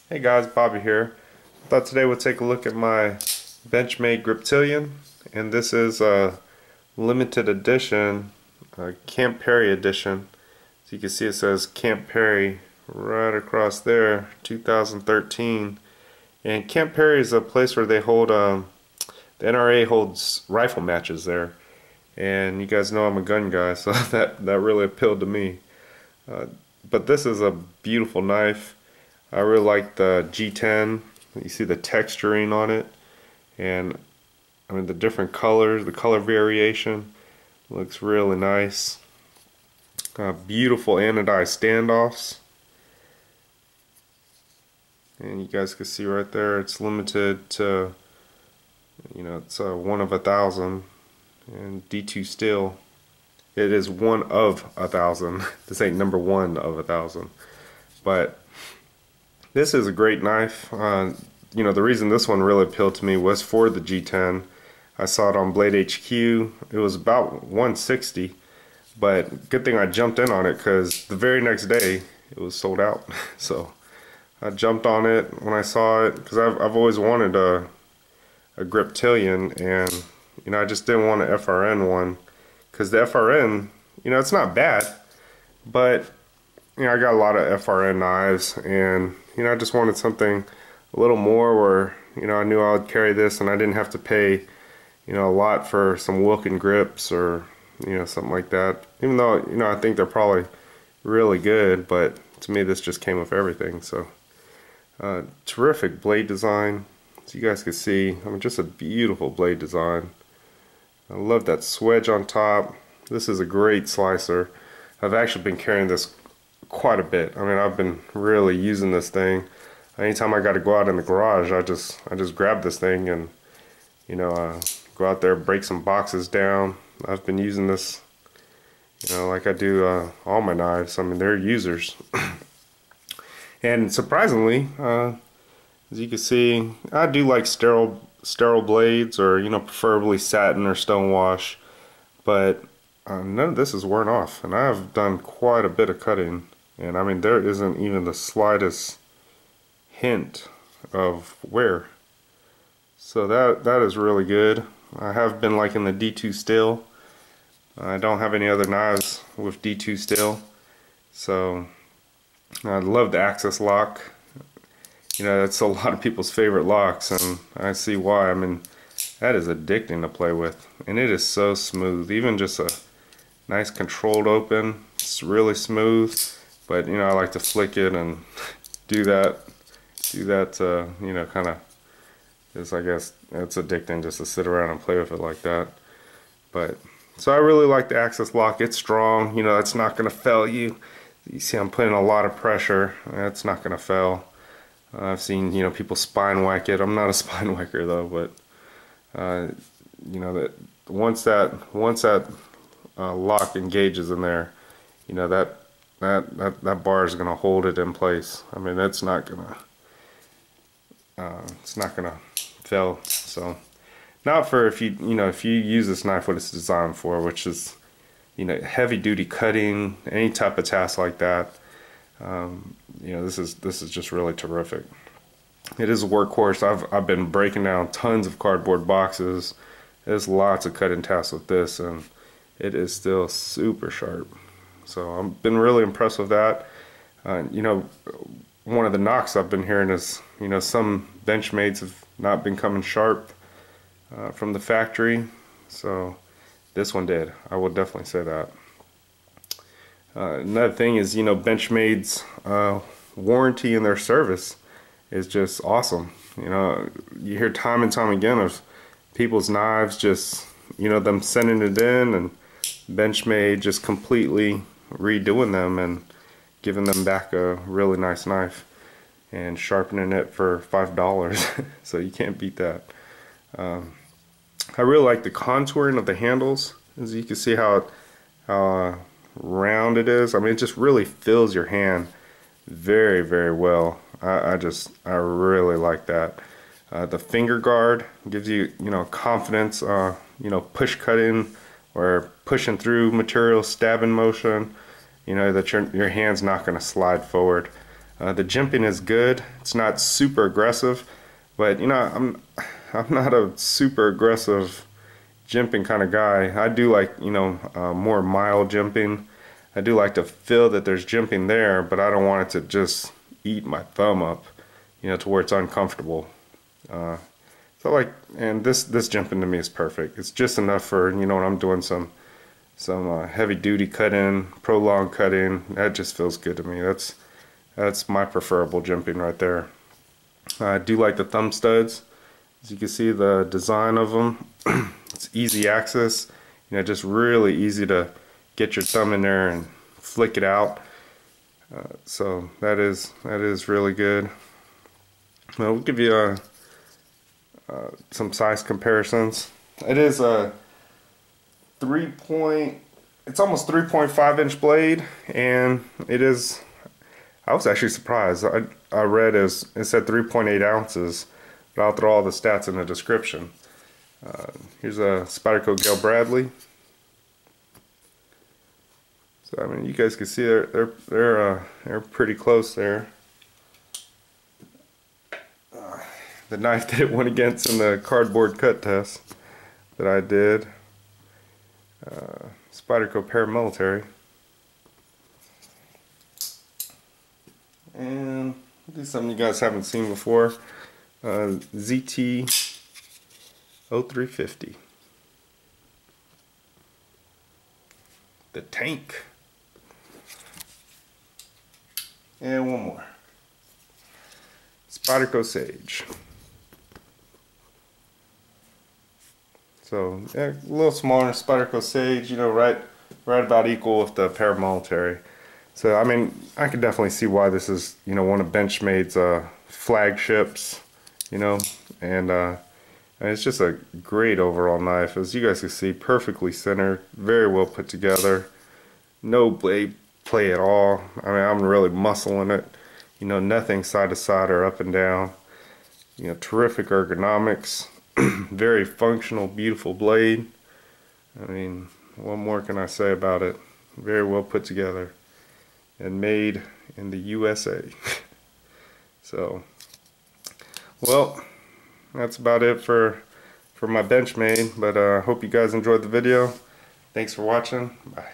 Hey guys, Bobby here. Thought today we'll take a look at my Benchmade Griptilian, and this is a limited edition, Camp Perry edition. So you can see it says Camp Perry right across there, 2013. And Camp Perry is a place where they hold, the NRA holds rifle matches there. And you guys know I'm a gun guy, so that really appealed to me. But this is a beautiful knife. I really like the G10. You see the texturing on it, and I mean the different colors, the color variation looks really nice. Beautiful anodized standoffs, and you guys can see right there it's limited to, it's a 1 of 1,000, and D2 steel. It is 1 of 1,000. This ain't number 1 of 1,000, but this is a great knife. The reason this one really appealed to me was for the G10. I saw it on Blade HQ. It was about 160, but good thing I jumped in on it because the very next day it was sold out. So I jumped on it when I saw it because I've always wanted a Griptilian, and I just didn't want an FRN one because the FRN, it's not bad, but I got a lot of FRN knives, and I just wanted something a little more where I knew I would carry this and I didn't have to pay a lot for some Wilkin grips or something like that. Even though I think they're probably really good, but to me this just came with everything. So terrific blade design, as you guys can see. I mean, just a beautiful blade design. I love that swedge on top. This is a great slicer. I've actually been carrying this quite a bit. I mean, I've been really using this thing. Anytime I got to go out in the garage, I just grab this thing and go out there, break some boxes down. I've been using this like I do all my knives. I mean, they're users. And surprisingly, as you can see, I do like sterile blades, or preferably satin or stonewash, but none of this is worn off, and I've done quite a bit of cutting, and I mean there isn't even the slightest hint of wear. So that is really good. I have been liking the D2 steel. I don't have any other knives with D2 steel, so I love the access lock. That's a lot of people's favorite locks, and I see why. I mean, that is addicting to play with, and it is so smooth. Even just a nice controlled open, it's really smooth. But I like to flick it and do that kind of, just, I guess it's addicting just to sit around and play with it like that. But so I really like the access lock. It's strong. It's not going to fail you. You see I'm putting a lot of pressure. It's not going to fail. I've seen people spine whack it. I'm not a spine whacker though, but that once that lock engages in there, that bar is gonna hold it in place. I mean, it's not gonna fail. So not for if you use this knife what it's designed for, which is heavy duty cutting, any type of task like that. This is just really terrific. It is a workhorse. I've been breaking down tons of cardboard boxes. There's lots of cutting tasks with this, and it is still super sharp. So I've been really impressed with that. One of the knocks I've been hearing is some Benchmades have not been coming sharp from the factory. So this one did. I will definitely say that. Another thing is, Benchmade's warranty in their service is just awesome. You hear time and time again of people's knives just, them sending it in, and Benchmade just completely redoing them and giving them back a really nice knife and sharpening it for $5. So you can't beat that. I really like the contouring of the handles. As you can see how round it is. I mean, it just really fills your hand very, very well. I really like that. The finger guard gives you confidence, push cutting or pushing through material, stabbing motion, that your hand's not going to slide forward. The jimping is good. It's not super aggressive, but you know, I'm not a super aggressive jimping kind of guy. I do like, you know, more mild jimping. I do like to feel that there's jimping there, but I don't want it to just eat my thumb up, you know, to where it's uncomfortable. So like, and this jimping to me is perfect. It's just enough for, you know, when I'm doing some heavy duty cutting, prolonged cutting. That just feels good to me. That's my preferable jimping right there. I do like the thumb studs. As you can see, the design of them, it's easy access. You know, just really easy to get your thumb in there and flick it out. So that is really good. Well, we'll give you some size comparisons. It is a it's almost 3.5 inch blade, and it is, I was actually surprised. I read it said 3.8 ounces, but I'll throw all the stats in the description. Here's a Spyderco Gale Bradley. So I mean, you guys can see they're pretty close there. The knife that it went against in the cardboard cut test that I did. Spyderco Paramilitary. And this is something you guys haven't seen before. ZT 0350. The tank. And one more. Spyderco Sage. So yeah, a little smaller Spyderco Sage, you know, right about equal with the Paramilitary. So I mean, I can definitely see why this is, you know, one of Benchmade's flagships, you know, and it's just a great overall knife. As you guys can see, perfectly centered, very well put together, no blade play at all. I mean, I'm really muscling it, you know, nothing side to side or up and down. You know, terrific ergonomics. Very functional, beautiful blade. I mean, what more can I say about it? Very well put together and made in the USA. So, well, that's about it for my Benchmade, but I hope you guys enjoyed the video. Thanks for watching. Bye.